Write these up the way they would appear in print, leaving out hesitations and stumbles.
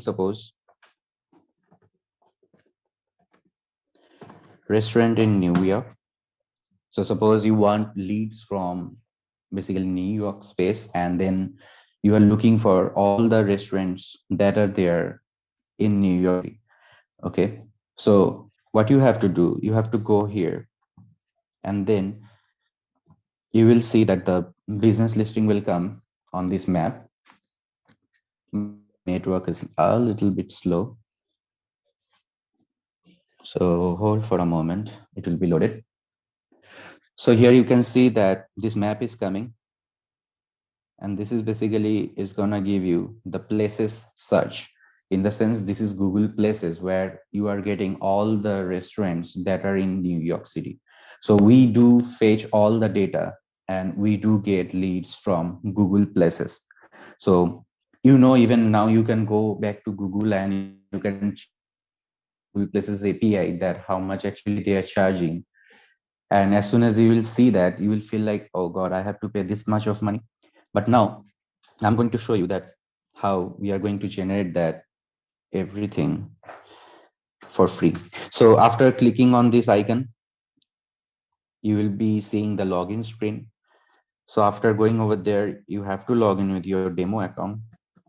suppose restaurant in New York. So suppose you want leads from basically New York space, and then you are looking for all the restaurants that are there in New York City. Okay. So what you have to do, you have to go here, and then you will see that the business listing will come on this map. My network is a little bit slow. So hold for a moment, it will be loaded. So here you can see that this map is coming, and this is basically is gonna give you the places search. In the sense, this is Google Places where you are getting all the restaurants that are in New York City. So we do fetch all the data and we do get leads from Google Places. So even now you can go back to Google and you can check Google Places API that how much actually they are charging. And as soon as you will see that, you will feel like, oh God, I have to pay this much of money. But now I'm going to show you that how we are going to generate that everything for free. So after clicking on this icon, you will be seeing the login screen. So after going over there, you have to log in with your demo account.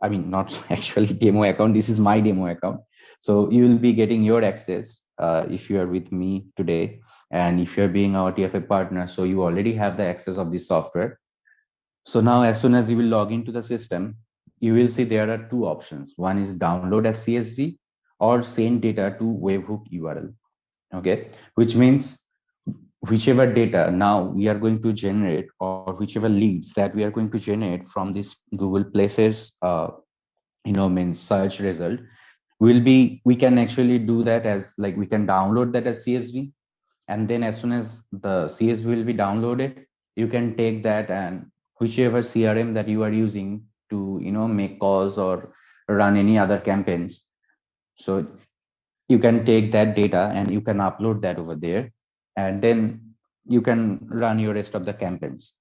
I mean, not actually demo account. This is my demo account. So you will be getting your access if you are with me today. And if you're being our TFA partner, so you already have the access of this software. So now as soon as you will log into the system, you will see there are two options. One is download as CSV or send data to webhook URL. Okay, which means whichever data now we are going to generate or whichever leads that we are going to generate from this Google Places, means search result we can actually do that as like we can download that as CSV, and then as soon as the CSV will be downloaded, you can take that and whichever CRM that you are using to make calls or run any other campaigns. So you can take that data and you can upload that over there, and then you can run your rest of the campaigns,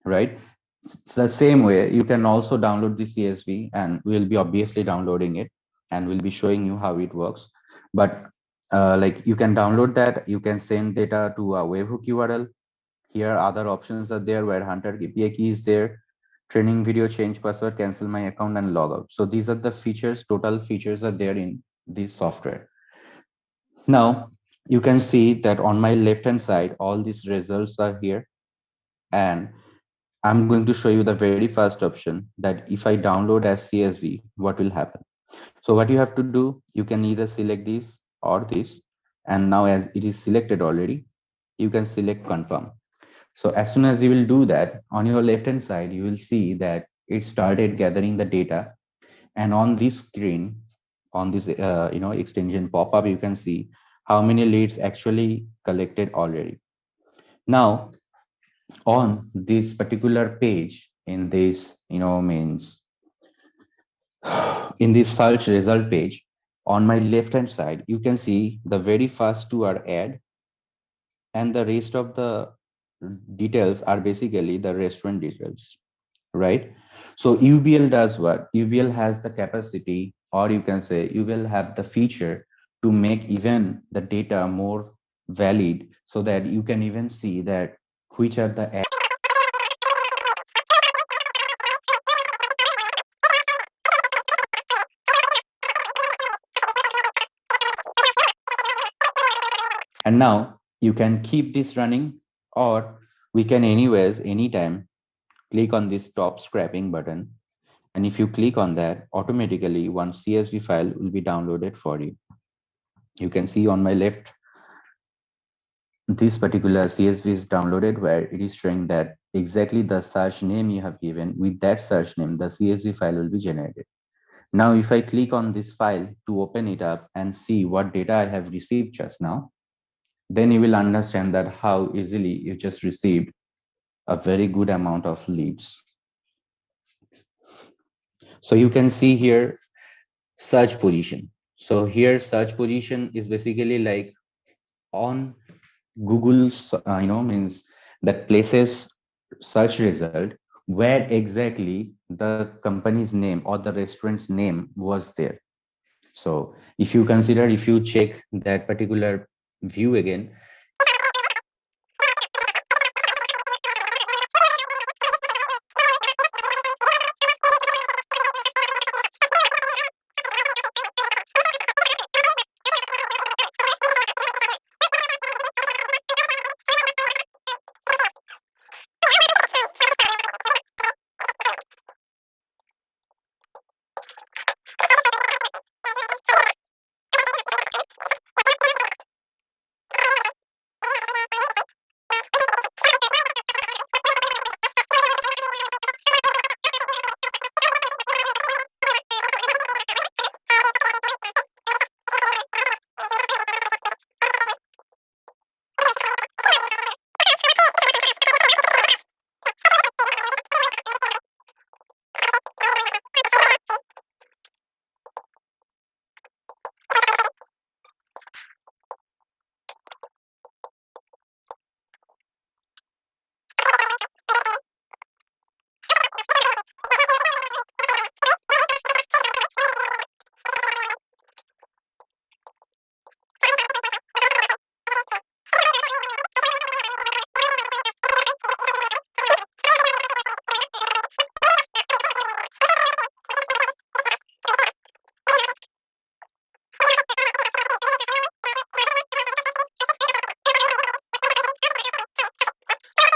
right? It's the same way you can also download the CSV, and we'll be obviously downloading it and we'll be showing you how it works. But like you can download that, you can send data to a webhook URL. Here other options are there where Hunter API key is there, training video, change password, cancel my account, and log out. So these are the features, total features are there in this software. Now you can see that on my left hand side, all these results are here, and I'm going to show you the very first option that if I download as CSV, what will happen. So what you have to do, you can either select this or this. And now as it is selected already, you can select confirm. So as soon as you will do that, on your left hand side, you will see that it started gathering the data. And on this screen, on this extension pop-up, you can see how many leads actually collected already. Now on this particular page in this means in this search result page, on my left hand side you can see the very first two are ad, and the rest of the details are basically the restaurant details, right? So UBL does what? UBL has the capacity, or you can say UBL have the feature to make even the data more valid, so that you can even see that which are the ads. And now you can keep this running, or we can anyways, anytime, click on this top scrapping button. And if you click on that, automatically one CSV file will be downloaded for you. You can see on my left, this particular CSV is downloaded where it is showing that exactly the search name you have given. With that search name, the CSV file will be generated. Now, if I click on this file to open it up and see what data I have received just now, then you will understand that how easily you just received a very good amount of leads. So you can see here search position. So here search position is basically like on Google's, means that places search result where exactly the company's name or the restaurant's name was there. So if you consider, if you check that particular view again,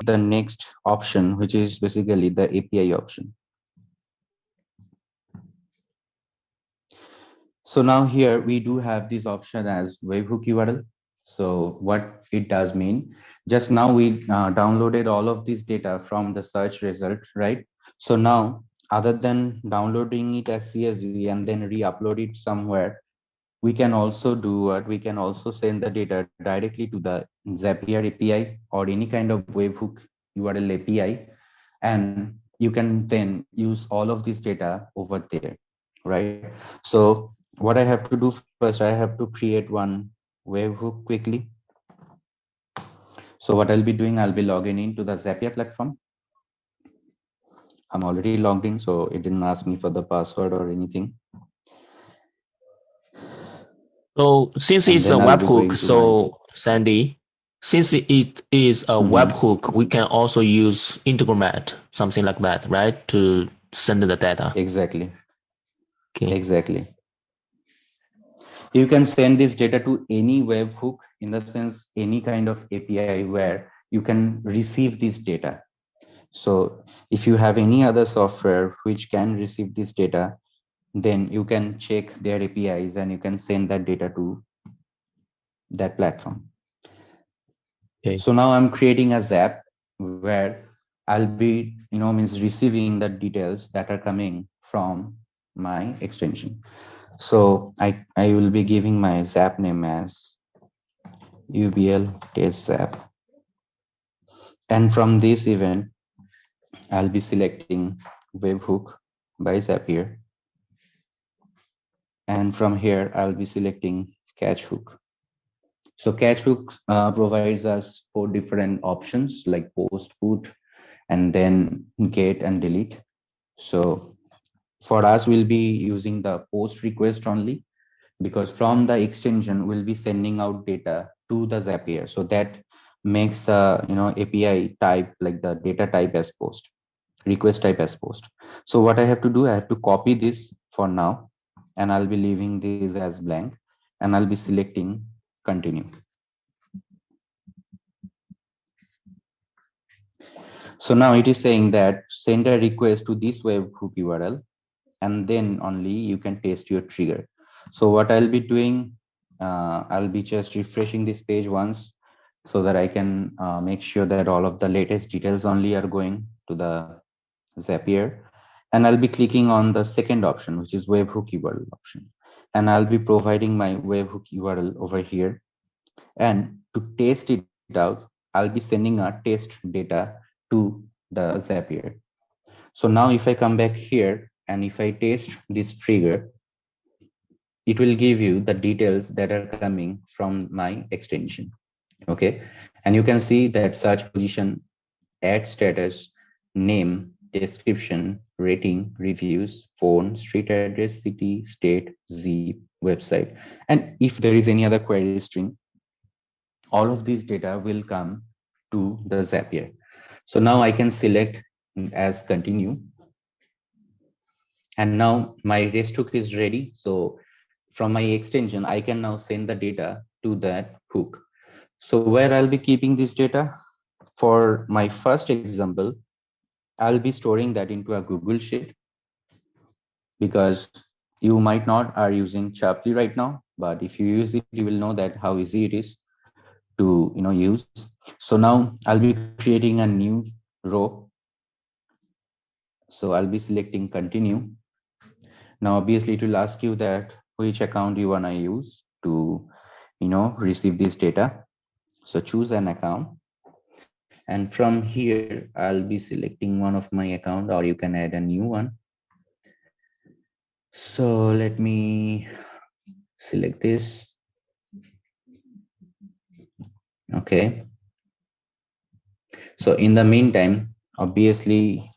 the next option, which is basically the API option. So now here we do have this option as webhook URL. So what it does mean, just now we downloaded all of this data from the search result, right? So now, other than downloading it as CSV and then re-upload it somewhere, we can also do what, we can also send the data directly to the Zapier API or any kind of webhook URL API, and you can then use all of this data over there, right? So what I have to do first, I have to create one webhook quickly. So what I'll be doing, I'll be logging into the Zapier platform. I'm already logged in, so it didn't ask me for the password or anything. So since And it's a then I'll be webhook, going to my, so Sandy, since it is a webhook, we can also use Integromat, something like that, right, to send the data. exactly, Okay. exactly. You can send this data to any webhook, in the sense any kind of API where you can receive this data. So if you have any other software which can receive this data, then you can check their APIs and you can send that data to that platform. Okay. So now I'm creating a Zap where I'll be, means receiving the details that are coming from my extension. So I will be giving my Zap name as UBL test Zap. And from this event, I'll be selecting webhook by Zapier. And from here, I'll be selecting catch hook. So catch hook provides us 4 different options like post, put, and then get and delete. So for us, we'll be using the post request only, because from the extension, we'll be sending out data to the Zapier. So that makes the API type, like the data type, as post, request type as post. So what I have to do, I have to copy this for now, and I'll be leaving this as blank, and I'll be selecting continue. So now it is saying that send a request to this webhook URL, and then only you can test your trigger. So what I'll be doing, I'll be just refreshing this page once, so that I can make sure that all of the latest details only are going to the Zapier. And I'll be clicking on the second option, which is webhook URL option. And I'll be providing my webhook URL over here. And to test it out, I'll be sending a test data to the Zapier. So now if I come back here and if I test this trigger, it will give you the details that are coming from my extension. Okay. And you can see that search position, ad status, name, description, rating, reviews, phone, street address, city, state, zip, website. And if there is any other query string, all of these data will come to the Zapier. So now I can select as continue. And now my REST hook is ready. So from my extension, I can now send the data to that hook. So where I'll be keeping this data? For my first example, I'll be storing that into a Google Sheet, because you might not are using Chirply right now, but if you use it, you will know that how easy it is to use. So now I'll be creating a new row. So I'll be selecting continue. Now obviously it will ask you that which account you want to use to receive this data. So choose an account, and from here I'll be selecting one of my account, or you can add a new one. So let me select this. Okay, so in the meantime, obviously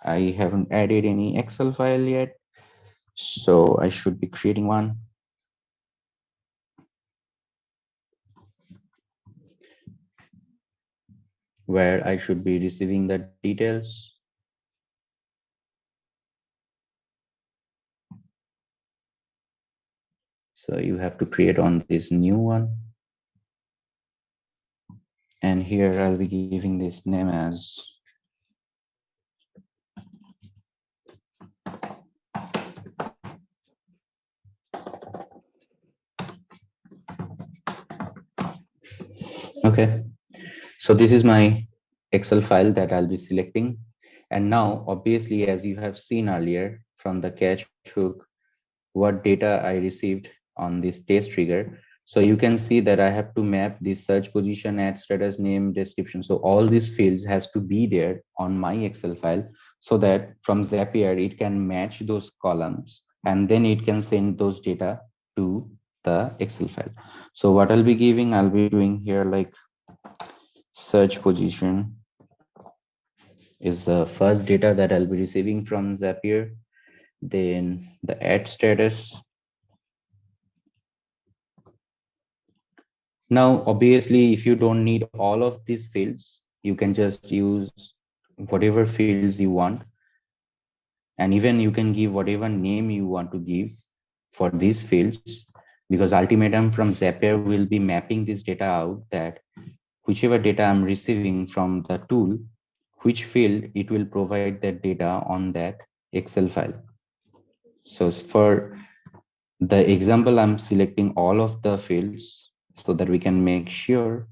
I haven't added any Excel file yet, so I should be creating one where I should be receiving the details. So you have to create on this new one, and here I'll be giving this name as okay. So this is my Excel file that I'll be selecting. And now, obviously, as you have seen earlier from the catch hook, what data I received on this test trigger. So you can see that I have to map the search position, ad status, name, description. So all these fields has to be there on my Excel file, so that from Zapier, it can match those columns, and then it can send those data to the Excel file. So what I'll be giving, I'll be doing here like search position is the first data that I'll be receiving from Zapier. Then the ad status. Now, obviously, if you don't need all of these fields, you can just use whatever fields you want. And even you can give whatever name you want to give for these fields, because ultimatum from Zapier will be mapping this data out, that whichever data I'm receiving from the tool, which field it will provide that data on that Excel file. So for the example, I'm selecting all of the fields so that we can make sure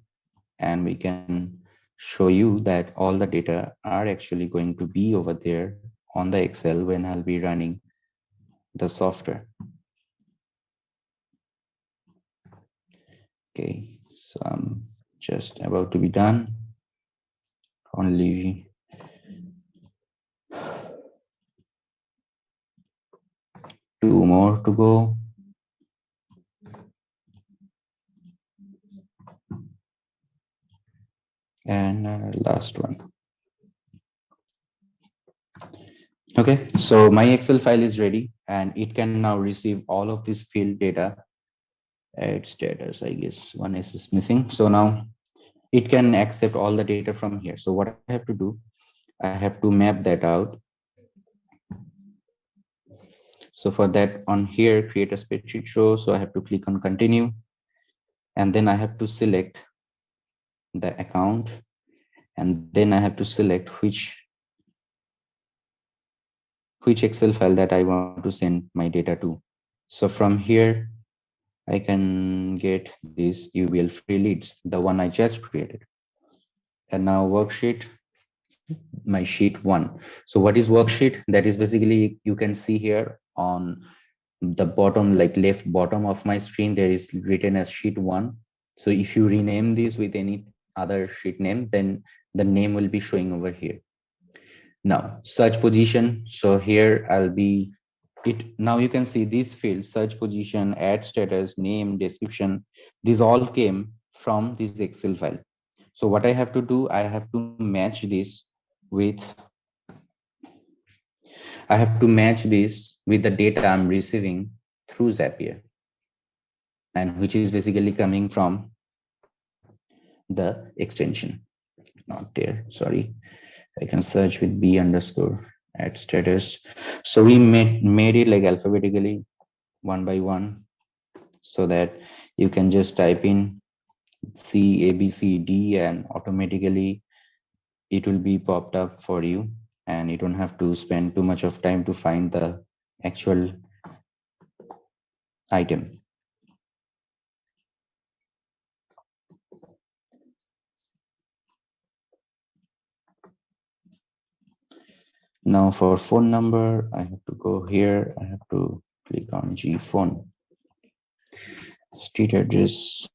and we can show you that all the data are actually going to be over there on the Excel when I'll be running the software. Okay, so I'm just about to be done. Only two more to go. And last one. Okay, so my Excel file is ready, and it can now receive all of this field data. Add status, I guess one is missing. So now it can accept all the data from here. So what I have to do, I have to map that out. So for that, on here, create a spreadsheet row. So I have to click on continue, and then I have to select the account, and then I have to select which Excel file that I want to send my data to. So from here, I can get this UBL free leads, the one I just created. And now worksheet, my sheet one. So what is worksheet? That is basically, you can see here on the bottom, like left bottom of my screen, there is written as sheet one. So if you rename this with any other sheet name, then the name will be showing over here. Now search position. So here I'll be now you can see these fields: search position, ad status, name, description. These all came from this Excel file. So what I have to do, I have to match this with I have to match this with the data I'm receiving through Zapier, and which is basically coming from the extension. Not there, sorry. I can search with b underscore at status. So we made it like alphabetically one by one, so that you can just type in C, A, B, C, D, and automatically it will be popped up for you, and you don't have to spend too much of time to find the actual item. Now for phone number, I have to go here. I have to click on G phone. Street address.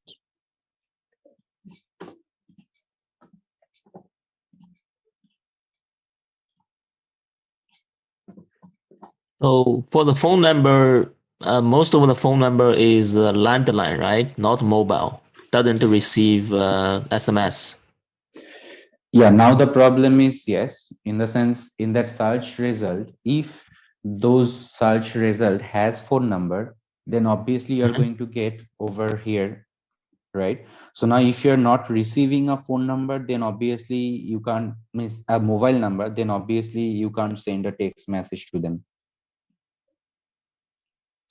So for the phone number, most of the phone number is landline, right? Not mobile. Doesn't receive SMS. Yeah, now the problem is, yes, in the sense in that search result, if those search result has phone number, then obviously you're Mhm. going to get over here, right? So now if you're not receiving a phone number, then obviously you can't miss a mobile number, then obviously you can't send a text message to them.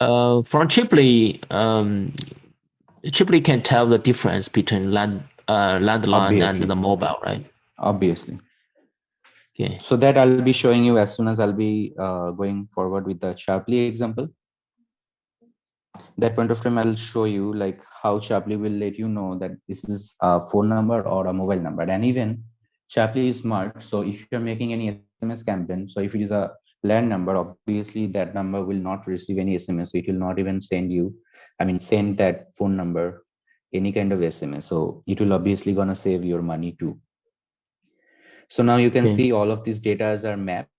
From Chirply, Chirply can tell the difference between landline and Obviously, the mobile, right? obviously. Okay. So that I'll be showing you as soon as I'll be going forward with the Chirply example. That point of time, I'll show you like how Chirply will let you know that this is a phone number or a mobile number. And even Chirply is smart, so if you're making any SMS campaign, so if it is a land number, obviously that number will not receive any SMS, so it will not even send you, I mean send that phone number any kind of SMS, so it will obviously gonna save your money too. So now you can Okay. see all of these data are mapped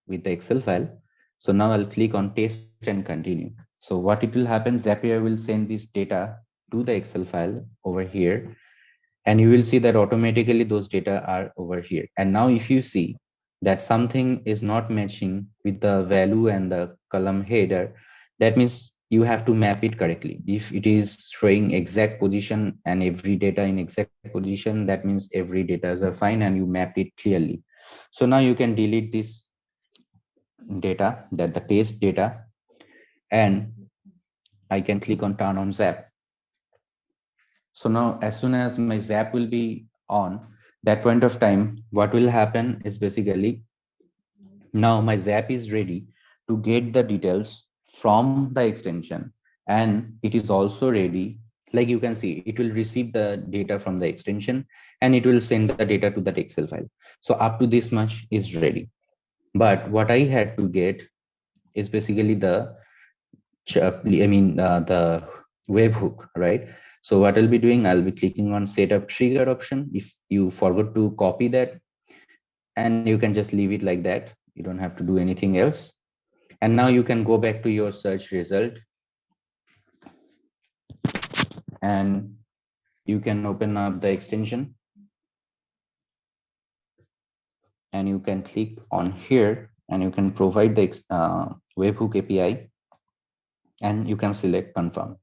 with the Excel file. So now I'll click on test and continue. So what it will happen, Zapier will send this data to the Excel file over here, and you will see that automatically those data are over here. And now if you see that something is not matching with the value and the column header, that means you have to map it correctly. If it is showing exact position and every data in exact position, that means every data are fine and you mapped it clearly. So now you can delete this data, that the test data, and I can click on turn on Zap. So now as soon as my Zap will be on, that point of time, what will happen is basically now my Zap is ready to get the details from the extension, and it is also ready. Like you can see, it will receive the data from the extension and it will send the data to that Excel file. So up to this much is ready. But what I had to get is basically the the webhook, right? So what I'll be doing, I'll be clicking on setup trigger option. If you forgot to copy that, and you can just leave it like that, you don't have to do anything else. And now you can go back to your search result, and you can open up the extension, and you can click on here, and you can provide the webhook API, and you can select confirm.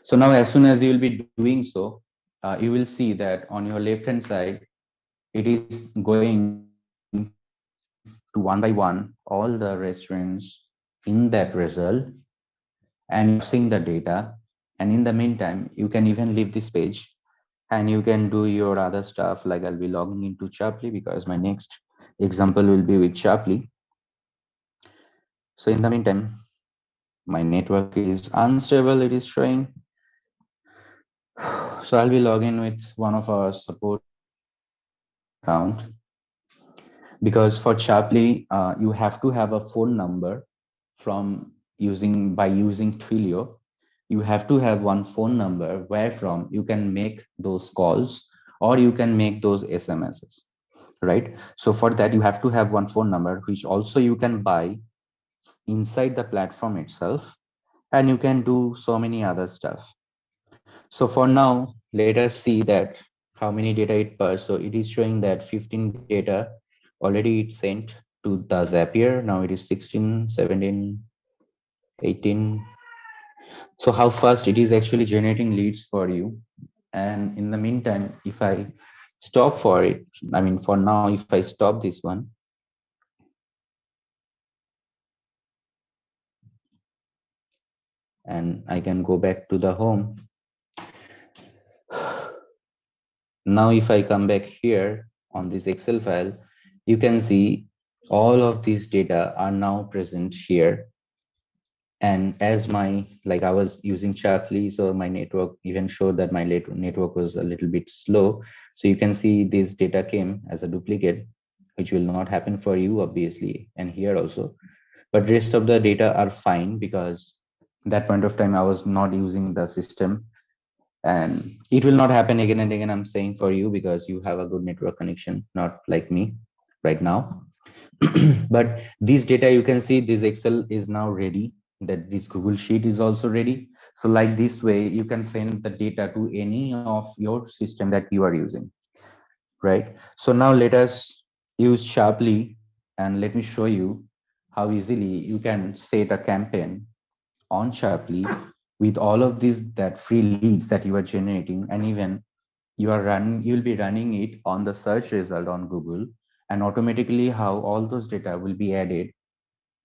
So now as soon as you will be doing so, you will see that on your left hand side, it is going to one by one all the restaurants in that result, and you're parsing the data. And in the meantime, you can even leave this page and you can do your other stuff. Like I'll be logging into Chirply because my next example will be with Chirply. So in the meantime, my network is unstable, it is showing. So I'll be logging with one of our support account, because for Chirply, you have to have a phone number from using Twilio. You have to have one phone number where from you can make those calls or you can make those SMSs, right? So for that, you have to have one phone number, which also you can buy inside the platform itself, and you can do so many other stuff. So for now, let us see that how many data it passed. So it is showing that 15 data already it sent to the Zapier. Now it is 16, 17, 18. So how fast it is actually generating leads for you. And in the meantime, if I stop for it, I mean, for now, if I stop this one, and I can go back to the home. Now, if I come back here on this Excel file, you can see all of these data are now present here. And as my, like I was using Chirply, so my network even showed that my network was a little bit slow. So you can see this data came as a duplicate, which will not happen for you, obviously, and here also. But rest of the data are fine because that point of time I was not using the system, and it will not happen again and again. I'm saying for you because you have a good network connection, not like me right now. But this data, you can see this Excel is now ready, that this Google Sheet is also ready. So like this way, you can send the data to any of your system that you are using, right? So now let us use Sharply, and let me show you how easily you can set a campaign on Sharply with all of these that free leads that you are generating, and even you'll be running it on the search result on Google, and automatically how all those data will be added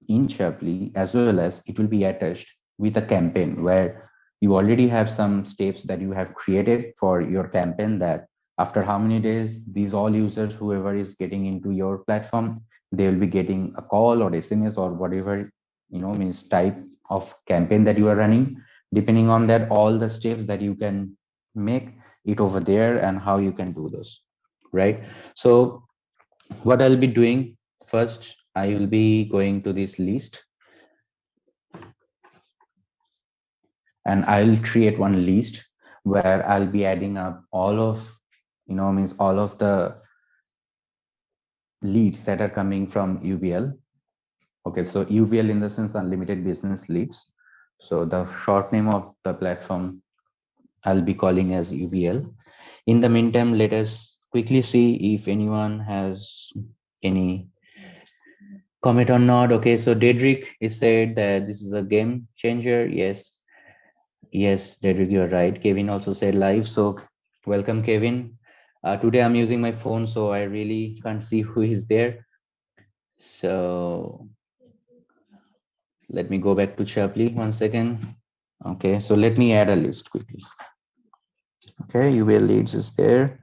in Chirply, as well as it will be attached with a campaign where you already have some steps that you have created for your campaign, that after how many days these all users, whoever is getting into your platform, they will be getting a call or SMS or whatever, means type of campaign that you are running. Depending on that, all the steps that you can make it over there and how you can do those, right? So what I'll be doing first, I will be going to this list, and I'll create one list where I'll be adding up all of, means all of the leads that are coming from UBL. Okay, so UBL in the sense unlimited business leads. So the short name of the platform I'll be calling as UBL. In the meantime, let us quickly see if anyone has any comment or not. Okay, so Dedrick is said that this is a game changer. Yes, yes, Dedrick, you're right. Kevin also said live. So welcome, Kevin. Today I'm using my phone, so I really can't see who is there. So let me go back to Chapley 1 second. Okay, so let me add a list quickly. Okay, UL leads is there.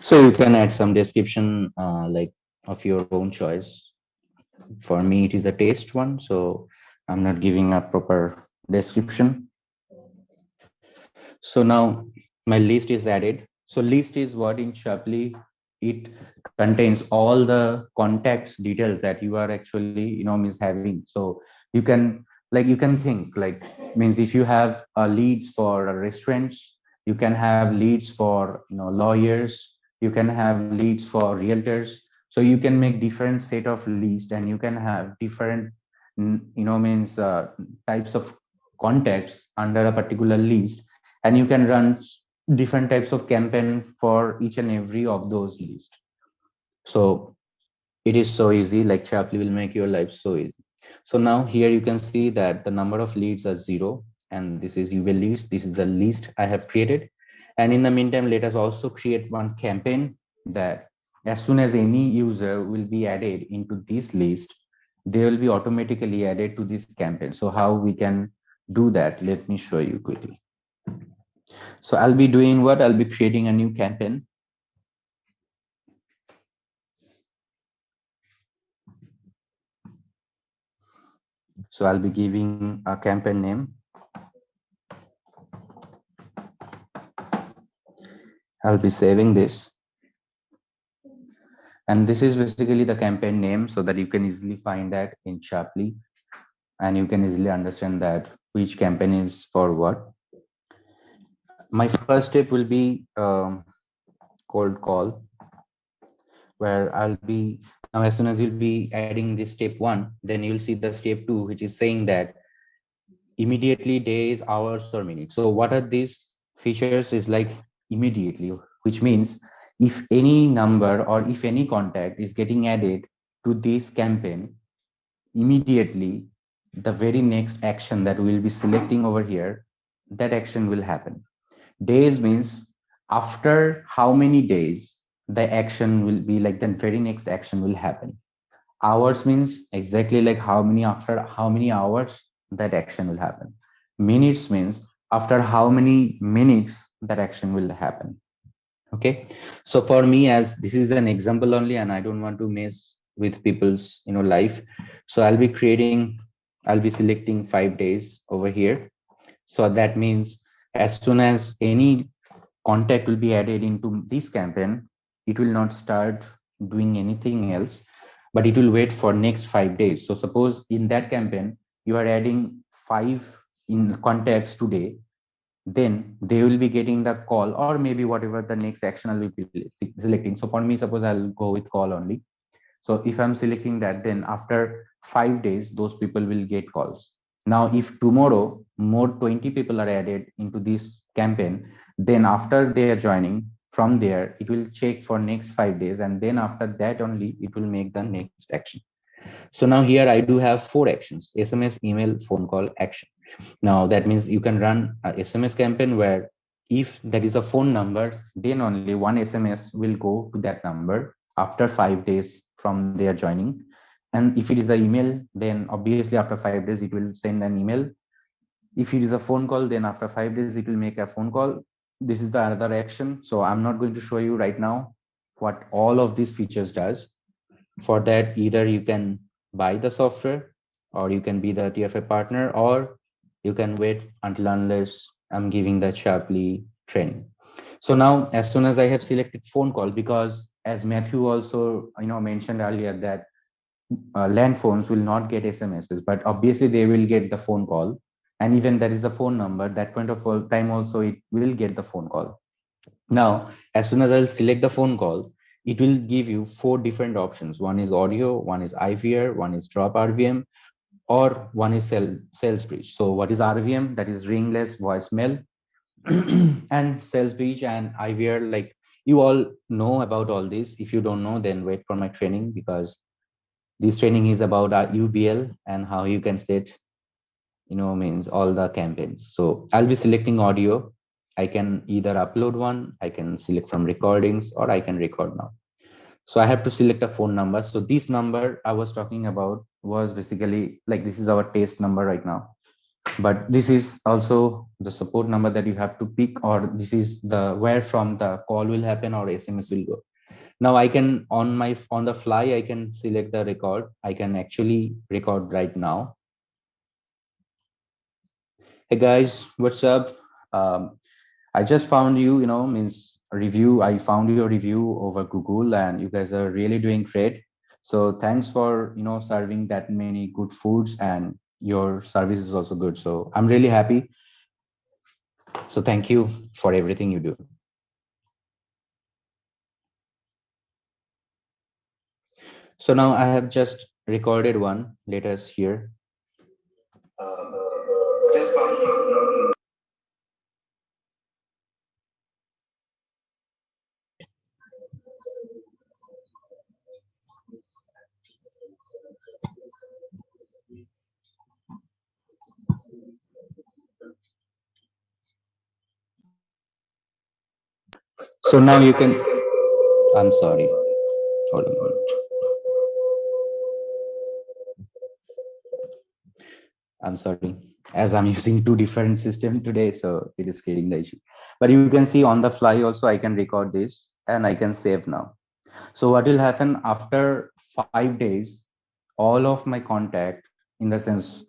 So you can add some description like of your own choice. For me, it is a taste one, so I'm not giving a proper description. So now my list is added. So list is what in Sharply, it contains all the contacts details that you are actually, means having. So you can, like, you can think like, means if you have leads for restaurants, you can have leads for, lawyers, you can have leads for realtors. So you can make different set of leads, and you can have different, means types of contacts under a particular list, and you can run different types of campaign for each and every of those lists. So it is so easy, like Chapley will make your life so easy. So now here you can see that the number of leads are 0, and this is UL leads. This is the list I have created. And in the meantime, let us also create one campaign that as soon as any user will be added into this list, they will be automatically added to this campaign. So how we can do that? Let me show you quickly. So I'll be doing what? I'll be creating a new campaign. So I'll be giving a campaign name. I'll be saving this. And this is basically the campaign name, so that you can easily find that in Sharply, and you can easily understand that which campaign is for what. My first step will be cold call, where I'll be now, as soon as you'll be adding this step one, then you'll see the step two, which is saying that immediately days, hours, or minutes. So what are these features is like immediately, which means if any number or if any contact is getting added to this campaign, immediately the very next action that we'll be selecting over here, that action will happen. Days means after how many days the action will be, like the very next action will happen. Hours means exactly like how many, after how many hours that action will happen. Minutes means after how many minutes that action will happen. Okay, so for me, as this is an example only and I don't want to mess with people's life, so I'll be selecting 5 days over here. So that means as soon as any contact will be added into this campaign, it will not start doing anything else, but it will wait for next 5 days. So suppose in that campaign you are adding five in contacts today, then they will be getting the call, or maybe whatever the next action I will be selecting. So for me, suppose I'll go with call only. So if I'm selecting that, then after 5 days, those people will get calls. Now, if tomorrow more 20 people are added into this campaign, then after they are joining, from there, it will check for next 5 days. And then after that only, it will make the next action. So now here I do have four actions: SMS, email, phone call, action. Now that means you can run a SMS campaign where if there is a phone number, then only one SMS will go to that number after 5 days from their joining. And if it is an email, then obviously after 5 days it will send an email. If it is a phone call, then after 5 days it will make a phone call. This is the another action. So I'm not going to show you right now what all of these features does. For that, either you can buy the software, or you can be the TFA partner, or you can wait until unless I'm giving the Chirply training. So now, as soon as I have selected phone call, because as Matthew also mentioned earlier that land phones will not get SMSs, but obviously they will get the phone call. And even there is a phone number, that point of time also it will get the phone call. Now, as soon as I'll select the phone call, it will give you four different options. One is audio, one is IVR, one is drop RVM, or one is sales bridge. So what is RVM? That is ringless voicemail. And sales bridge and IVR, like you all know about all this. If you don't know, then wait for my training, because this training is about UBL and how you can set means all the campaigns. So I'll be selecting audio. I can either upload one, I can select from recordings, or I can record now. So I have to select a phone number. So this number I was talking about was basically like, this is our test number right now, but this is also the support number that you have to pick, or this is the where from the call will happen or SMS will go. Now I can on the fly, I can select the record. I can actually record right now. Hey guys, what's up? I just found means review. I found your review over Google, and you guys are really doing great. So thanks for serving that many good foods, and your service is also good. So I'm really happy. So thank you for everything you do. So now I have just recorded one. Let us hear. Just found you. So now you can. I'm sorry. Hold on a minute. I'm sorry, as I'm using two different systems today, so it is creating the issue. But you can see on the fly also, I can record this and I can save now. So what will happen after 5 days, all of my contact, in the sense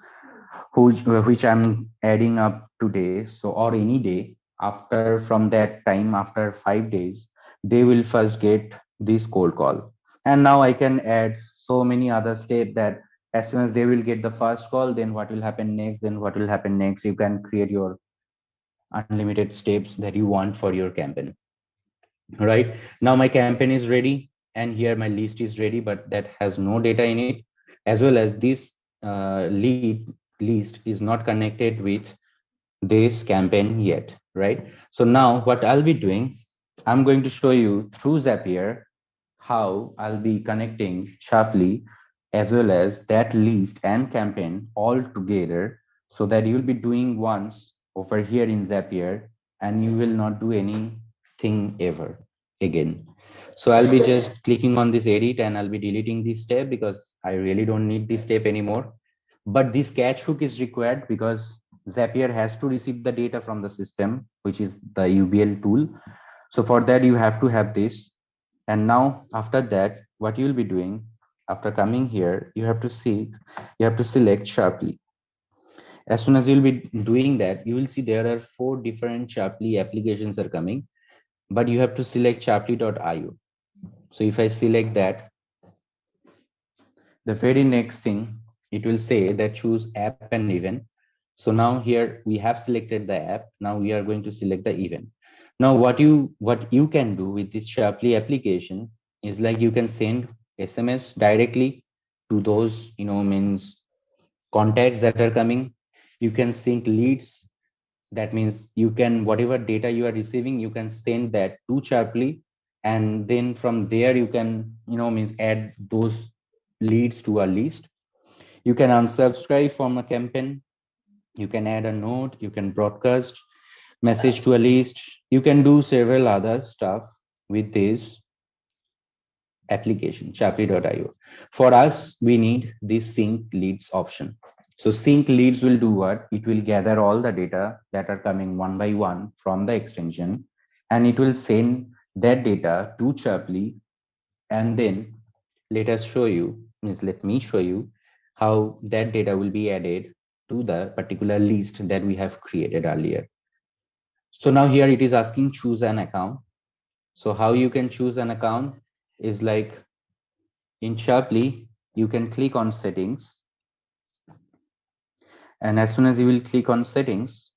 which I'm adding up today, so or any day after, from that time after 5 days, they will first get this cold call. And now I can add so many other steps that as soon as they will get the first call, then what will happen next, then what will happen next. You can create your unlimited steps that you want for your campaign. Right now my campaign is ready. and here my list is ready, but that has no data in it, as well as this lead list is not connected with this campaign yet, right? So now what I'll be doing, I'm going to show you through Zapier how I'll be connecting Sharply as well as that list and campaign all together, so that you'll be doing once over here in Zapier and you will not do anything ever again. So I'll be just clicking on this edit and I'll be deleting this tab because I really don't need this tab anymore. But this catch hook is required because Zapier has to receive the data from the system, which is the UBL tool. So for that, you have to have this. And now after that, what you'll be doing after coming here, you have to select Sharply. As soon as you'll be doing that, you will see there are 4 different Sharply applications are coming, but you have to select sharply.io. So if I select that, the very next thing, it will say that choose app and event. So now here we have selected the app. Now we are going to select the event. Now what you can do with this Sharply application is like you can send SMS directly to those, means contacts that are coming. You can sync leads. That means you can, whatever data you are receiving, you can send that to Sharply, and then from there you can, means add those leads to a list. You can unsubscribe from a campaign. You can add a note. You can broadcast message to a list. You can do several other stuff with this application, Chaply.io. For us, we need this sync leads option. So sync leads will do what? It will gather all the data that are coming one by one from the extension, and it will send that data to Chaply. And then let me show you how that data will be added to the particular list that we have created earlier. So now here it is asking choose an account. So how you can choose an account is like in Sharply, you can click on settings, and as soon as you will click on settings,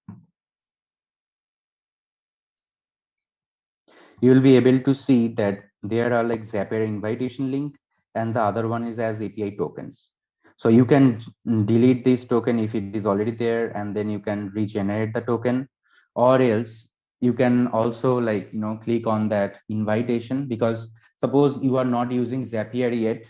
you will be able to see that there are like Zapier invitation link, and the other one is as API tokens. So you can delete this token if it is already there, and then you can regenerate the token, or else you can also like, click on that invitation, because suppose you are not using Zapier yet,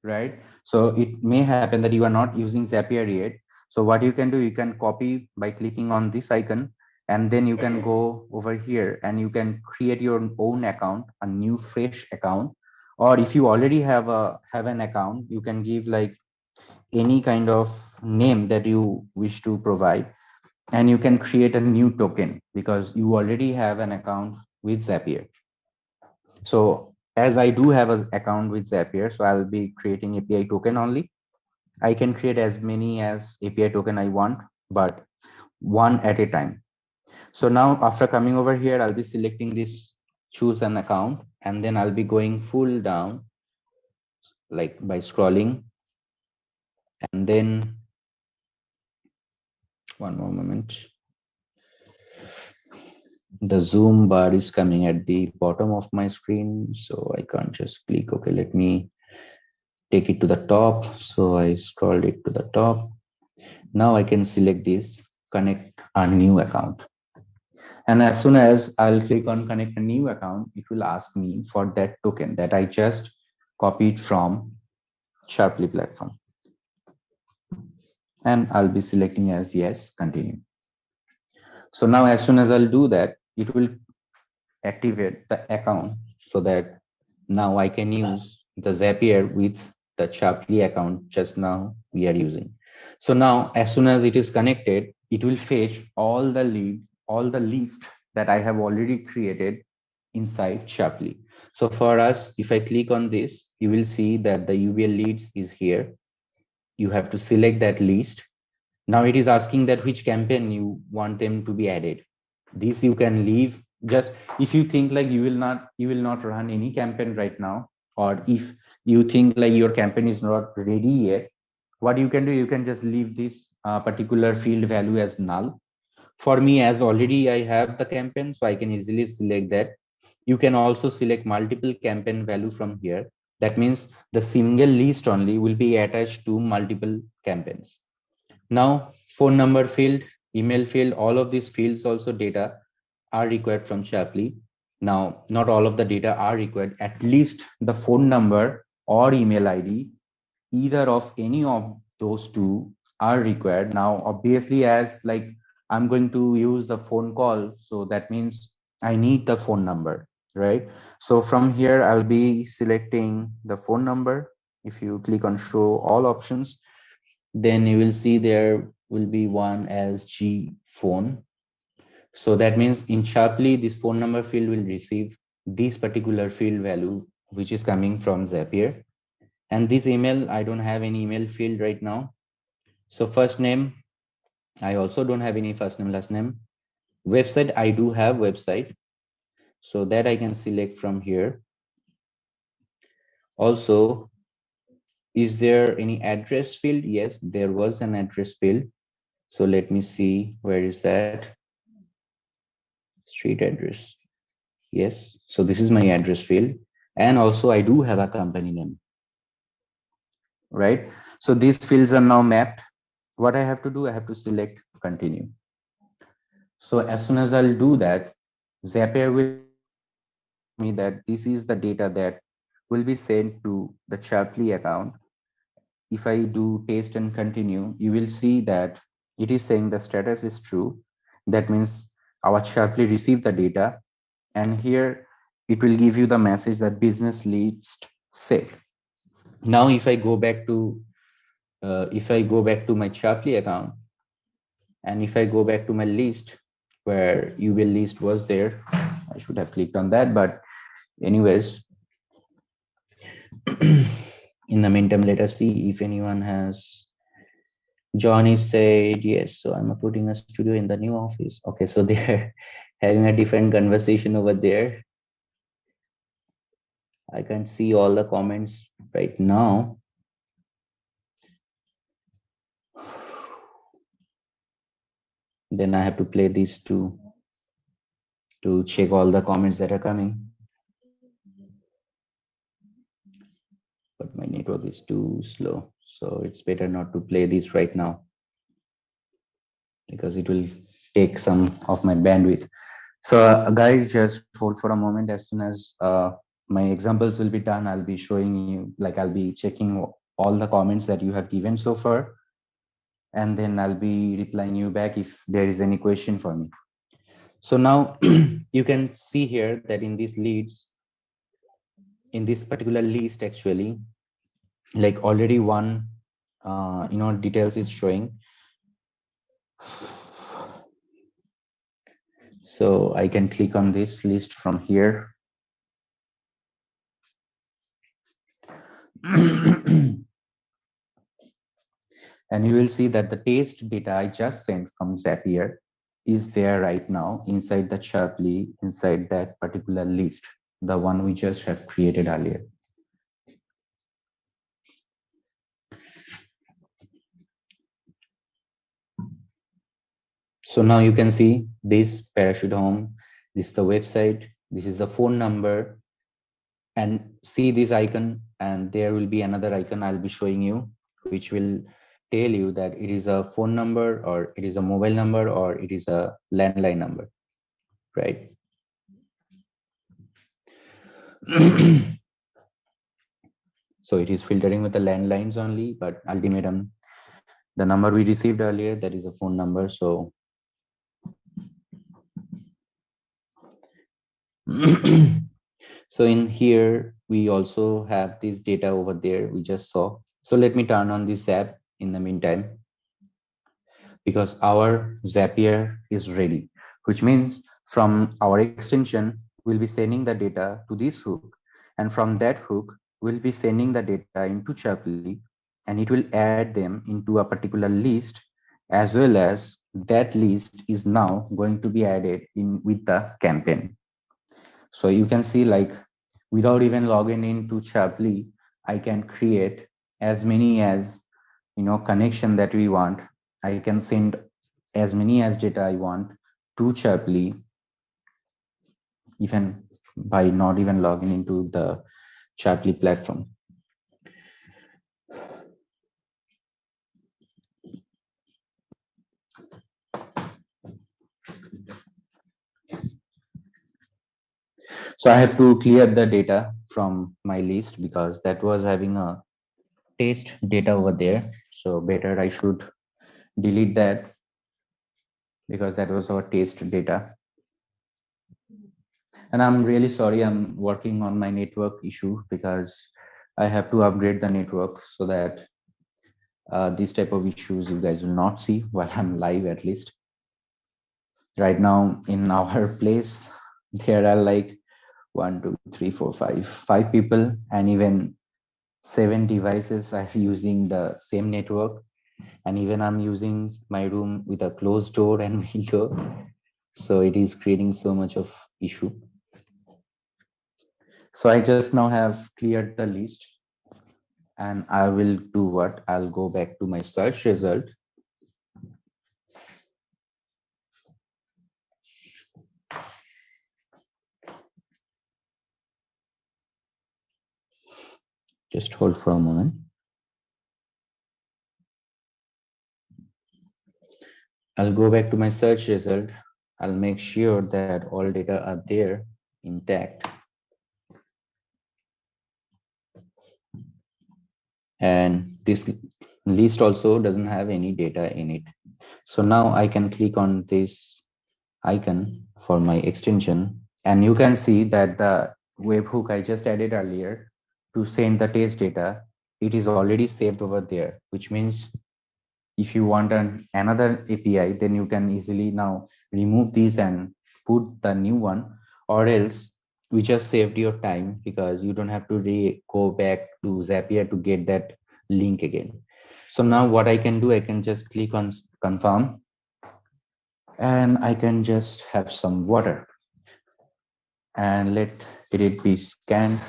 right? So it may happen that you are not using Zapier yet. So what you can do, you can copy by clicking on this icon, and then you can go over here and you can create your own account, a new fresh account. Or if you already have an account, you can give like any kind of name that you wish to provide, and you can create a new token because you already have an account with Zapier. So as I do have an account with Zapier, so I'll be creating API token only. I can create as many as API token I want, but one at a time. So now after coming over here, I'll be selecting this choose an account, and then I'll be going full down like by scrolling, and then one more moment. The zoom bar is coming at the bottom of my screen, so I can't just click. Okay, let me take it to the top. So I scrolled it to the top. Now I can select this, connect a new account. And as soon as I'll click on connect a new account, it will ask me for that token that I just copied from Sharply platform. And I'll be selecting as yes, continue. So now as soon as I'll do that, it will activate the account so that now I can use the Zapier with the Sharply account just now we are using. So now as soon as it is connected, it will fetch all the list that I have already created inside Sharply. So for us, if I click on this, you will see that the UBL leads is here. You have to select that list. Now it is asking that which campaign you want them to be added. This you can leave. Just if you think like you will not run any campaign right now, or if you think like your campaign is not ready yet, what you can do, you can just leave this particular field value as null. For me, as already I have the campaign, so I can easily select that You can also select multiple campaign value from here. That means the single list only will be attached to multiple campaigns. Now, phone number field, email field, all of these fields also data are required from Chirply. Now, not all of the data are required. At least the phone number or email ID, either of any of those two are required. Now, obviously, as like I'm going to use the phone call, so that means I need the phone number, right? So from here, I'll be selecting the phone number. If you click on show all options, then you will see there will be one as G phone. So that means in Sharply, this phone number field will receive this particular field value, which is coming from Zapier. And this email, I don't have any email field right now. So first name, I also don't have any first name, last name. Website, I do have website. So that I can select from here. Also, is there any address field? Yes, there was an address field. So let me see, where is that? Street address. Yes, so this is my address field. And also I do have a company name, right? So these fields are now mapped. What I have to do, I have to select continue. So as soon as I'll do that, Zapier will me that this is the data that will be sent to the Chirply account. If I do paste and continue, you will see that it is saying the status is true. That means our Chirply received the data, and here it will give you the message that business list set. Now, if I go back to my Chirply account, and if I go back to my list where UL list was there, I should have clicked on that, but anyways, in the meantime, let us see if anyone has. Johnny said yes, so I'm putting a studio in the new office. Okay, so they're having a different conversation over there. I can't see all the comments right now. Then I have to play these two to check all the comments that are coming. But my network is too slow, so it's better not to play this right now because it will take some of my bandwidth. So guys, just hold for a moment. As soon as my examples will be done, I'll be showing you, like I'll be checking all the comments that you have given so far, and then I'll be replying you back if there is any question for me. So now you can see here that in these leads, in this particular list, actually, like already one details is showing. So I can click on this list from here. And you will see that the taste data I just sent from Zapier is there right now inside the Chirply, inside that particular list, the one we just have created earlier. So now you can see this parachute home, this is the website, this is the phone number, and see this icon, and there will be another icon I'll be showing you, which will tell you that it is a phone number, or it is a mobile number, or it is a landline number, right? So it is filtering with the landlines only, but ultimatum, the number we received earlier, that is a phone number. So so in here we also have this data over there we just saw. So let me turn on this app in the meantime, because our Zapier is ready, which means from our extension we'll be sending the data to this hook, and from that hook we'll be sending the data into Chirply, and it will add them into a particular list, as well as that list is now going to be added in with the campaign. So you can see, like, without even logging into Chirply, I can create as many as connection that we want. I can send as many as data I want to Chirply, even by not even logging into the Chirply platform. So I have to clear the data from my list because that was having a taste data over there. So better I should delete that because that was our taste data. And I'm really sorry, I'm working on my network issue because I have to upgrade the network so that these type of issues you guys will not see while I'm live. At least right now in our place, there are like 5 people, and even 7 devices are using the same network. And even I'm using my room with a closed door and window, so it is creating so much of issue. So I just now have cleared the list, and I will do what? I'll go back to my search result. Just hold for a moment. I'll go back to my search result. I'll make sure that all data are there intact. And this list also doesn't have any data in it. So now I can click on this icon for my extension, and you can see that the webhook I just added earlier to send the test data, it is already saved over there, which means if you want another API, then you can easily now remove these and put the new one, or else we just saved your time because you don't have to go back to Zapier to get that link again. So now what I can do, I can just click on confirm, and I can just have some water and let it be scanned.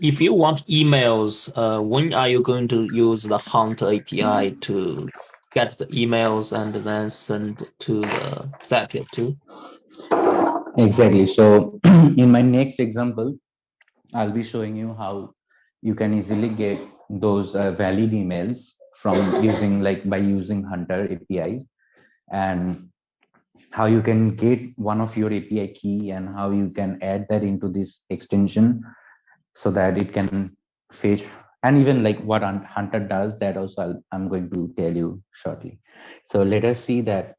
If you want emails, when are you going to use the Hunt API to get the emails and then send to the Zapier too? Exactly. So in my next example, I'll be showing you how you can easily get those valid emails from using by using Hunter API, and how you can get one of your API key and how you can add that into this extension so that it can fetch, and even like what Hunter does, that also I'm going to tell you shortly. So let us see that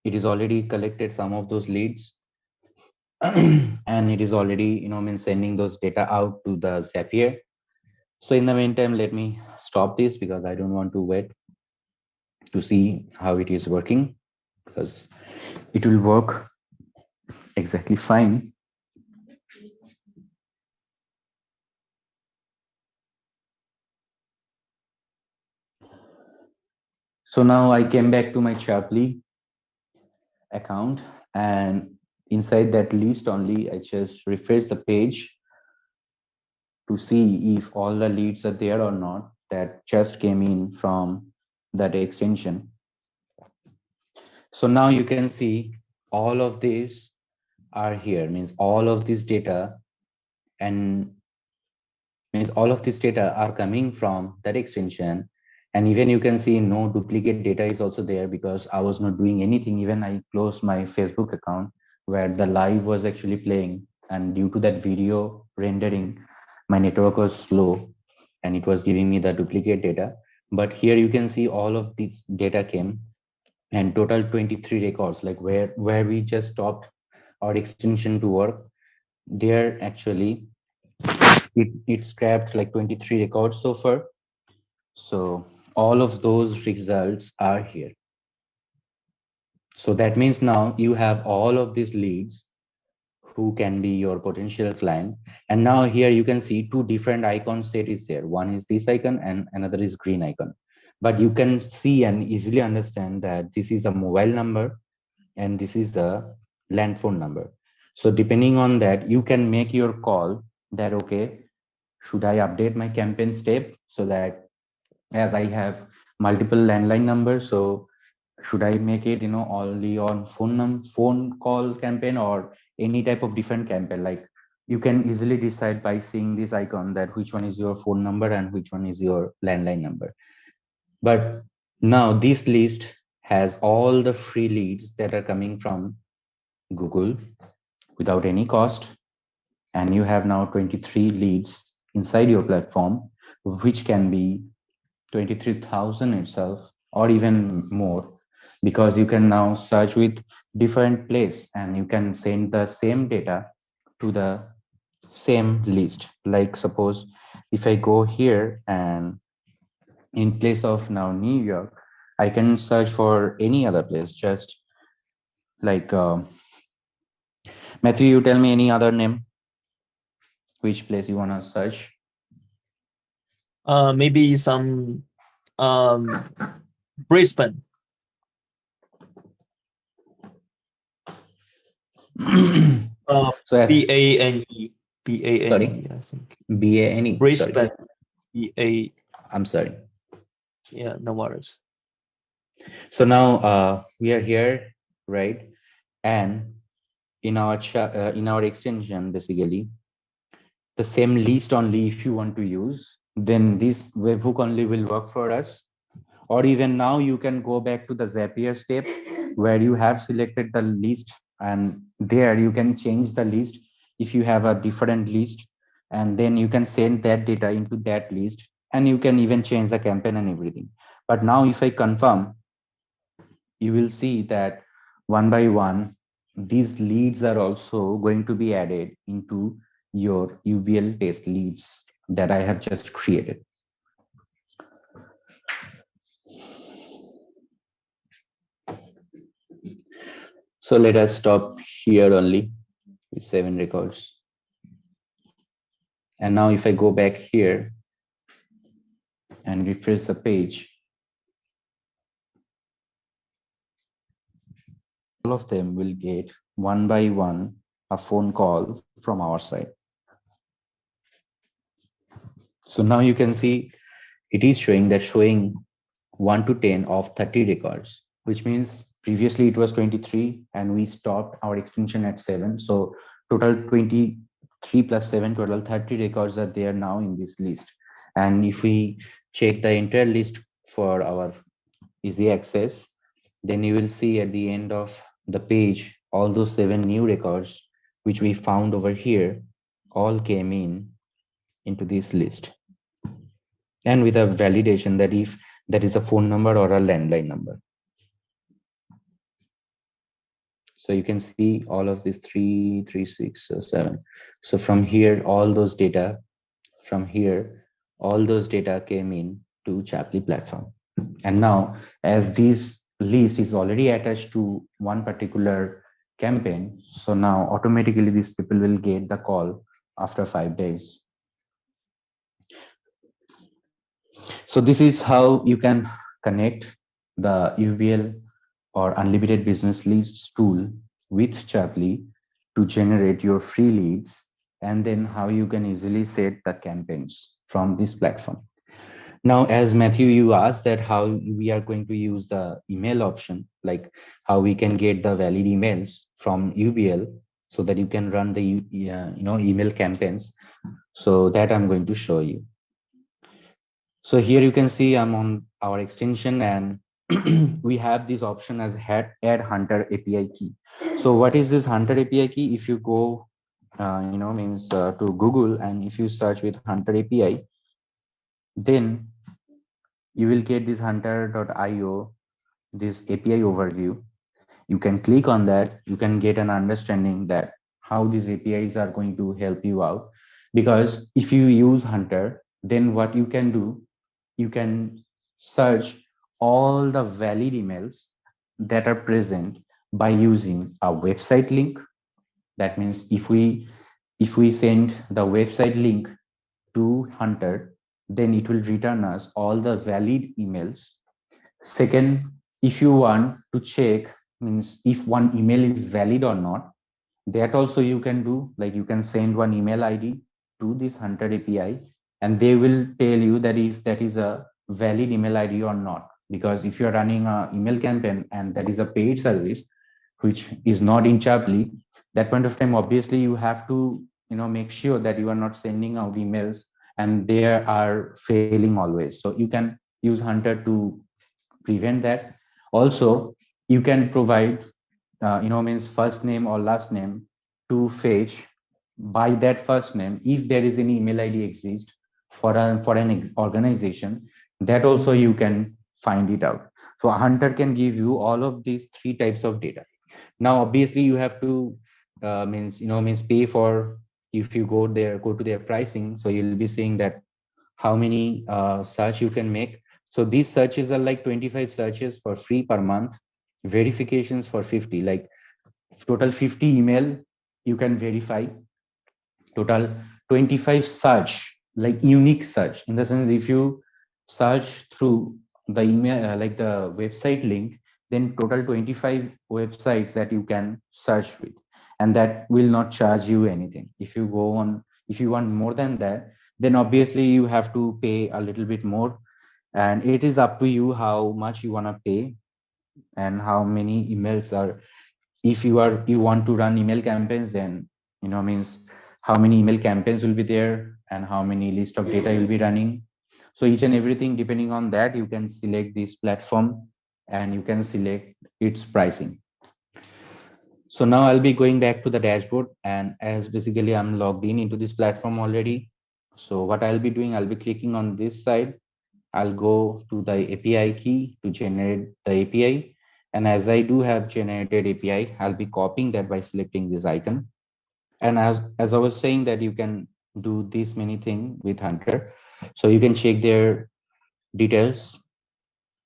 it is already collected some of those leads and it is already means sending those data out to the Zapier. So in the meantime, let me stop this because I don't want to wait to see how it is working, because it will work exactly fine. So now I came back to my Chirply account, and inside that list only, I just refresh the page to see if all the leads are there or not that just came in from that extension. So now you can see all of these are here, means all of this data, and means all of this data are coming from that extension. And even you can see no duplicate data is also there because I was not doing anything. Even I closed my Facebook account where the live was actually playing, and due to that video rendering, my network was slow and it was giving me the duplicate data. But here you can see all of this data came, and total 23 records, like where we just stopped our extension to work there. Actually it scrapped like 23 records so far. So all of those results are here. So that means now you have all of these leads who can be your potential client. And now here you can see two different icons set is there. One is this icon and another is green icon. But you can see and easily understand that this is a mobile number and this is the land phone number. So depending on that, you can make your call that, okay, should I update my campaign step so that, as I have multiple landline numbers, so should I make it, only on phone call campaign or any type of different campaign? Like, you can easily decide by seeing this icon that which one is your phone number and which one is your landline number. But now this list has all the free leads that are coming from Google without any cost. And you have now 23 leads inside your platform, which can be 23,000 itself or even more, because you can now search with different place and you can send the same data to the same list. Like, suppose if I go here and in place of now New York, I can search for any other place, just like Matthew, you tell me any other name, which place you want to search. Maybe some Brisbane. So as BANE. sorry, BANE, I think. BANE, sorry, Brisbane. BA. I'm sorry. Yeah, no worries. So now we are here, right? And in our in our extension, basically the same list only, if you want to use, then this webhook only will work for us. Or even now you can go back to the Zapier step where you have selected the list, and there you can change the list if you have a different list, and then you can send that data into that list, and you can even change the campaign and everything. But now if I confirm, you will see that one by one, these leads are also going to be added into your UBL test leads that I have just created. So let us stop here only with 7 records. And now if I go back here and refresh the page, all of them will get one by one a phone call from our side. So now you can see it is showing 1 to 10 of 30 records, which means previously it was 23 and we stopped our extension at 7. So total 23 plus 7, total 30 records are there now in this list. And if we check the entire list for our easy access, then you will see at the end of the page, all those 7 new records, which we found over here, all came into this list. And with a validation that if that is a phone number or a landline number. So you can see all of these 3, 3, 6, 7. So from here, all those data came in to Chirply platform. And now, as this list is already attached to one particular campaign, so now automatically these people will get the call after 5 days. So this is how you can connect the UBL or unlimited business leads tool with Chirply to generate your free leads, and then how you can easily set the campaigns from this platform. Now, as Matthew, you asked that how we are going to use the email option, like how we can get the valid emails from UBL so that you can run the email campaigns. So that I'm going to show you. So here you can see I'm on our extension, and we have this option as add hunter API key. So what is this hunter API key? If you go, to Google, and if you search with hunter API, then you will get this hunter.io, this API overview. You can click on that. You can get an understanding that how these APIs are going to help you out. Because if you use Hunter, then what you can do, you can search all the valid emails that are present by using a website link. That means if we send the website link to Hunter, then it will return us all the valid emails. Second, if you want to check means if one email is valid or not, that also you can do. Like you can send one email ID to this Hunter API, and they will tell you that if that is a valid email ID or not. Because if you're running a email campaign and that is a paid service, which is not in Chirply, that point of time, obviously you have to, make sure that you are not sending out emails and they are failing always. So you can use Hunter to prevent that. Also, you can provide, means first name or last name to fetch by that first name if there is any email ID exist for an organization. That also you can find it out. So a Hunter can give you all of these three types of data. Now obviously you have to means pay for, if you go to their pricing, so you'll be seeing that how many search you can make. So these searches are like 25 searches for free per month, verifications for 50, like total 50 email you can verify, total 25 search, like unique search, in the sense if you search through the email, like the website link, then total 25 websites that you can search with, and that will not charge you anything. If you go on, if you want more than that, then obviously you have to pay a little bit more, and it is up to you how much you want to pay and how many emails are. If you want to run email campaigns, then means how many email campaigns will be there and how many list of data you'll be running. So each and everything, depending on that, you can select this platform and you can select its pricing. So now I'll be going back to the dashboard, and as basically I'm logged in into this platform already. So what I'll be doing, I'll be clicking on this side. I'll go to the API key to generate the API. And as I do have generated API, I'll be copying that by selecting this icon. And as I was saying that you can do this many thing with Hunter. So you can check their details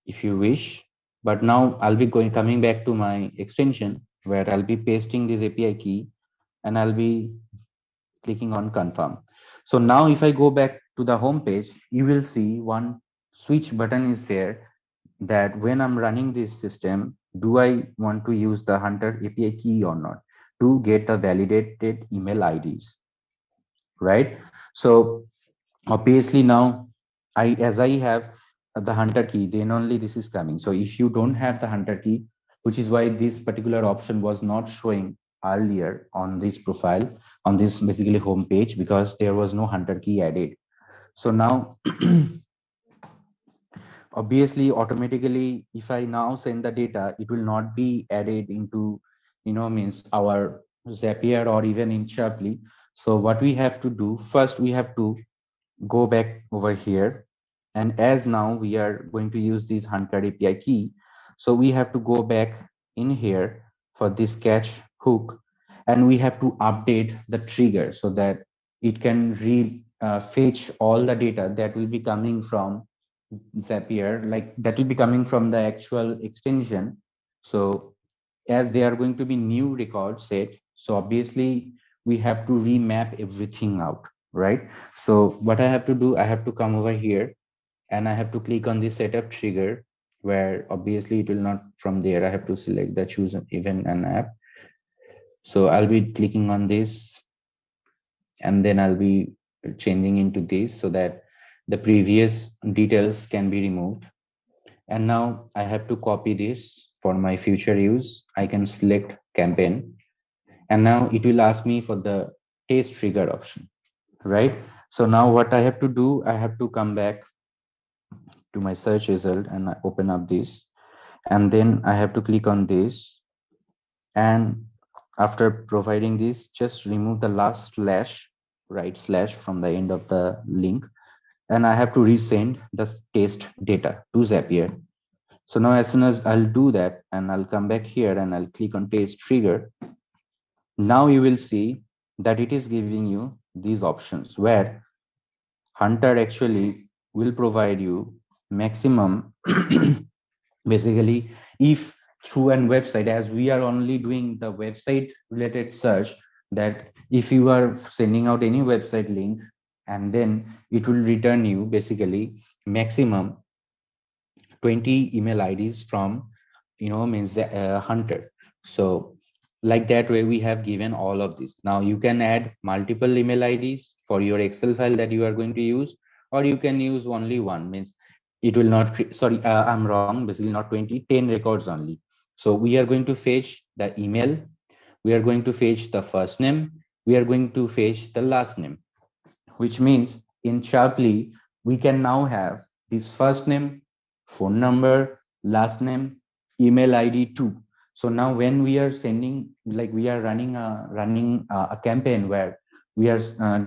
if you wish. But now I'll be coming back to my extension where I'll be pasting this API key and I'll be clicking on confirm. So now if I go back to the home page, you will see one switch button is there, that when I'm running this system, do I want to use the Hunter API key or not to get the validated email IDs, right? So obviously now as I have the Hunter key, then only this is coming. So if you don't have the Hunter key, which is why this particular option was not showing earlier on this profile, on this basically home page, because there was no Hunter key added. So now obviously automatically if I now send the data, it will not be added into means our Zapier or even in Chirply. So what we have to do first, we have to go back over here, and as now we are going to use this Hunter API key, so we have to go back in here for this catch hook, and we have to update the trigger so that it can fetch all the data that will be coming from Zapier, like that will be coming from the actual extension. So as they are going to be new records set, so obviously we have to remap everything out, right? So what I have to do, I have to come over here and I have to click on the setup trigger, where obviously it will not, from there I have to select the choose an event and app. So I'll be clicking on this and then I'll be changing into this so that the previous details can be removed. And now I have to copy this for my future use. I can select campaign, and now it will ask me for the test trigger option, right? So now what I have to do, I have to come back to my search result and I open up this, and then I have to click on this, and after providing this, just remove the last slash, right slash from the end of the link, and I have to resend the test data to Zapier. So now as soon as I'll do that and I'll come back here and I'll click on test trigger, now you will see that it is giving you these options where Hunter actually will provide you maximum basically, if through an website, as we are only doing the website related search, that if you are sending out any website link, and then it will return you basically maximum 20 email IDs from means hunter. So like that way we have given all of this. Now you can add multiple email IDs for your Excel file that you are going to use, or you can use only one, means it will not sorry, I'm wrong, basically not 20, 10 records only. So we are going to fetch the email, we are going to fetch the first name, we are going to fetch the last name, which means in Chirply, we can now have this first name, phone number, last name, email ID too. So now when we are sending, like we are running a campaign where we are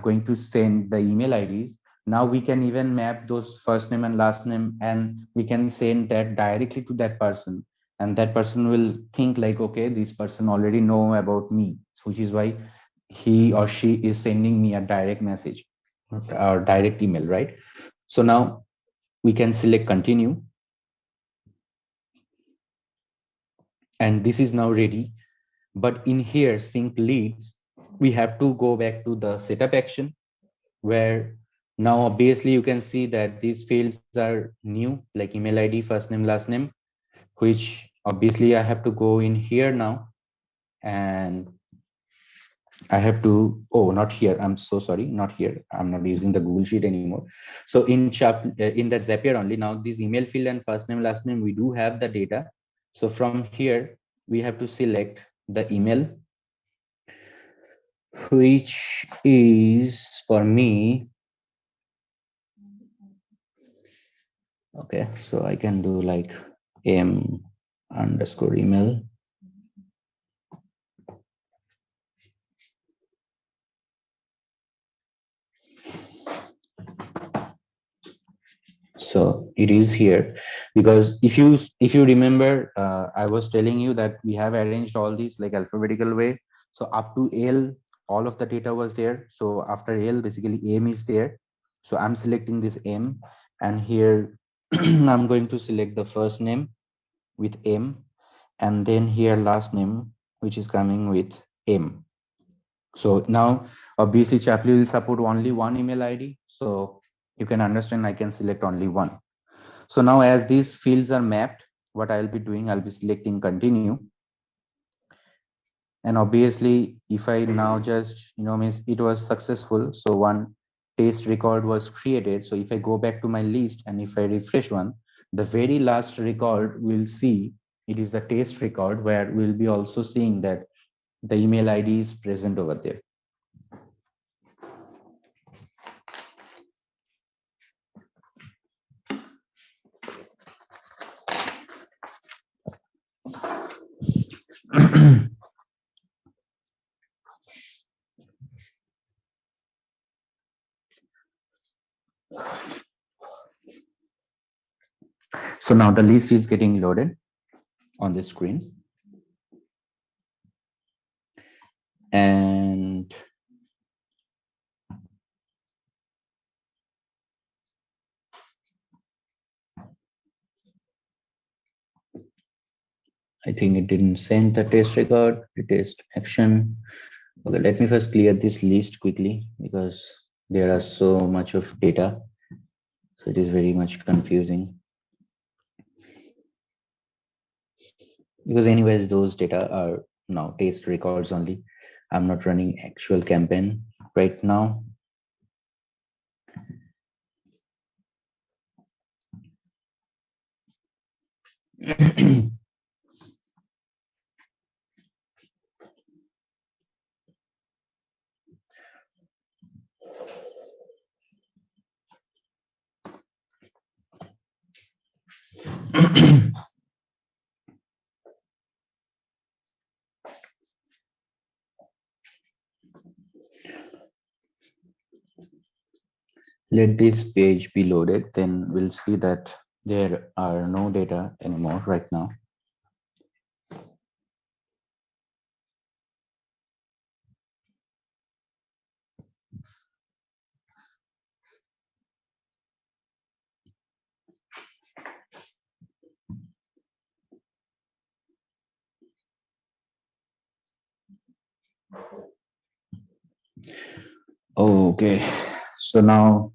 going to send the email IDs, now we can even map those first name and last name, and we can send that directly to that person. And that person will think like, okay, this person already know about me, which is why he or she is sending me a direct message or direct email, right? So now we can select continue, and this is now ready. But in here, sync leads, we have to go back to the setup action, where now obviously you can see that these fields are new, like email ID, first name, last name, which obviously I have to go in here now, and I have to, oh, not here. I'm so sorry, not here. I'm not using the Google Sheet anymore. So in that Zapier only, now this email field and first name, last name, we do have the data. So from here, we have to select the email, which is for me, okay, so I can do like m underscore email. So it is here, because if you remember, I was telling you that we have arranged all these like alphabetical way. So up to L, all of the data was there. So after L, basically M is there. So I'm selecting this M, and here I'm going to select the first name with M, and then here last name, which is coming with M. So now obviously Chaply will support only one email ID. So you can understand I can select only one. So now as these fields are mapped, what I'll be doing, I'll be selecting continue. And obviously, if I now just, means it was successful. So one test record was created. So if I go back to my list and if I refresh one, the very last record we'll see, it is the test record, where we'll be also seeing that the email ID is present over there. So now the list is getting loaded on the screen. And I think it didn't send the test record, the test action. Okay, let me first clear this list quickly, because there are so much of data. So it is very much confusing. Because anyways, those data are now test records only. I'm not running actual campaign right now. Let this page be loaded, then we'll see that there are no data anymore right now. Okay, so now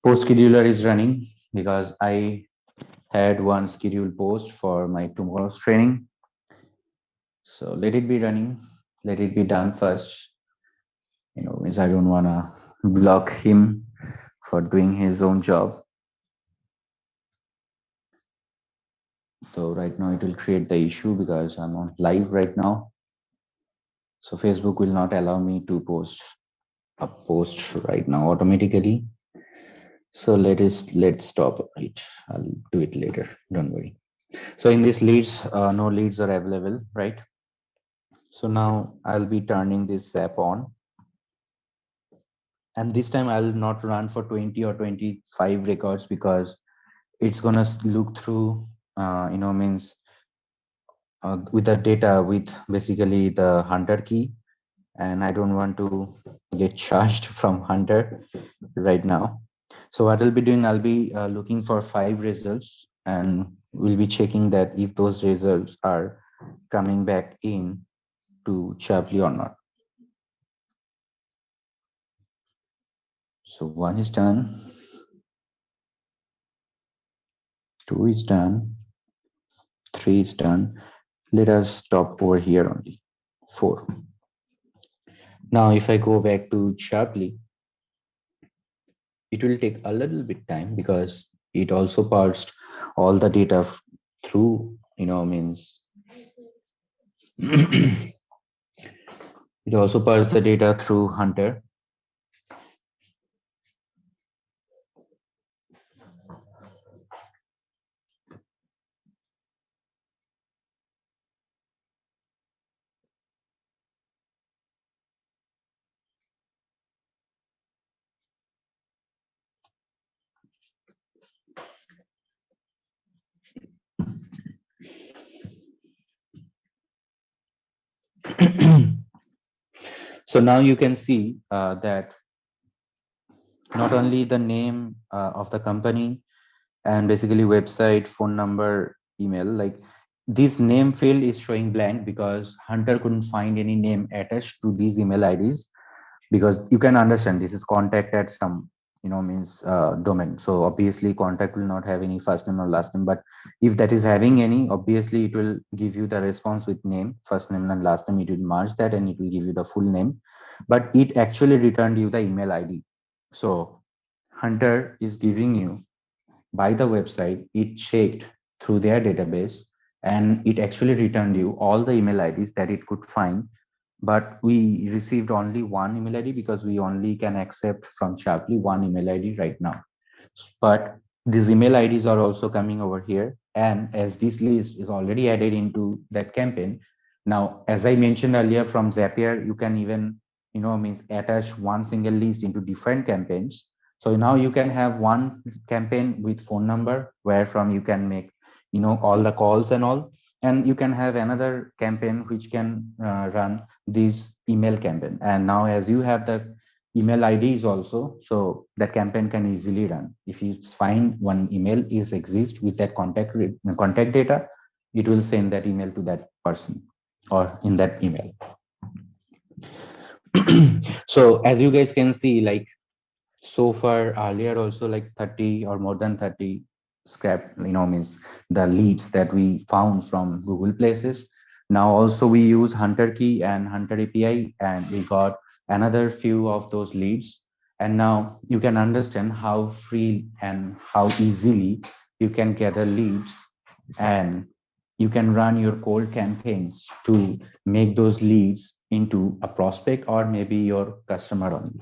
post scheduler is running, because I add one scheduled post for my tomorrow's training. So let it be running, let it be done first. Means I don't wanna block him for doing his own job. So right now it will create the issue because I'm on live right now. So Facebook will not allow me to post a post right now automatically. So let's stop it. I'll do it later. Don't worry. So in this leads, no leads are available, right? So now I'll be turning this app on, and this time I'll not run for 20 or 25 records because it's gonna look through, means with the data with basically the hunter key, and I don't want to get charged from hunter right now. So what I'll be doing, I'll be looking for 5 results, and we'll be checking that if those results are coming back in to Chirply or not. So 1 is done, 2 is done, 3 is done. Let us stop over here only. 4. Now if I go back to Chirply, it will take a little bit time because it also parsed all the data through, means it also parsed the data through hunter. So now you can see that not only the name of the company and basically website, phone number, email, like this name field is showing blank because hunter couldn't find any name attached to these email IDs, because you can understand this is contact at some, means domain. So obviously contact will not have any first name or last name, but if that is having any, obviously it will give you the response with name, first name and last name. It will merge that and it will give you the full name, but it actually returned you the email ID. So hunter is giving you, by the website, it checked through their database and it actually returned you all the email IDs that it could find. But we received only one email ID because we only can accept from Chirply one email ID right now. But these email IDs are also coming over here. And as this list is already added into that campaign, now, as I mentioned earlier, from Zapier, you can even, means attach one single list into different campaigns. So now you can have one campaign with phone number where from you can make, all the calls and all. And you can have another campaign which can run this email campaign. And now as you have the email IDs also, so that campaign can easily run. If you find one email is exist with that contact data, it will send that email to that person or in that email. So as you guys can see, like so far earlier also like 30 or more than 30 scrap, means the leads that we found from Google Places. Now also we use hunter key and hunter API and we got another few of those leads. And now you can understand how free and how easily you can gather leads, and you can run your cold campaigns to make those leads into a prospect or maybe your customer only.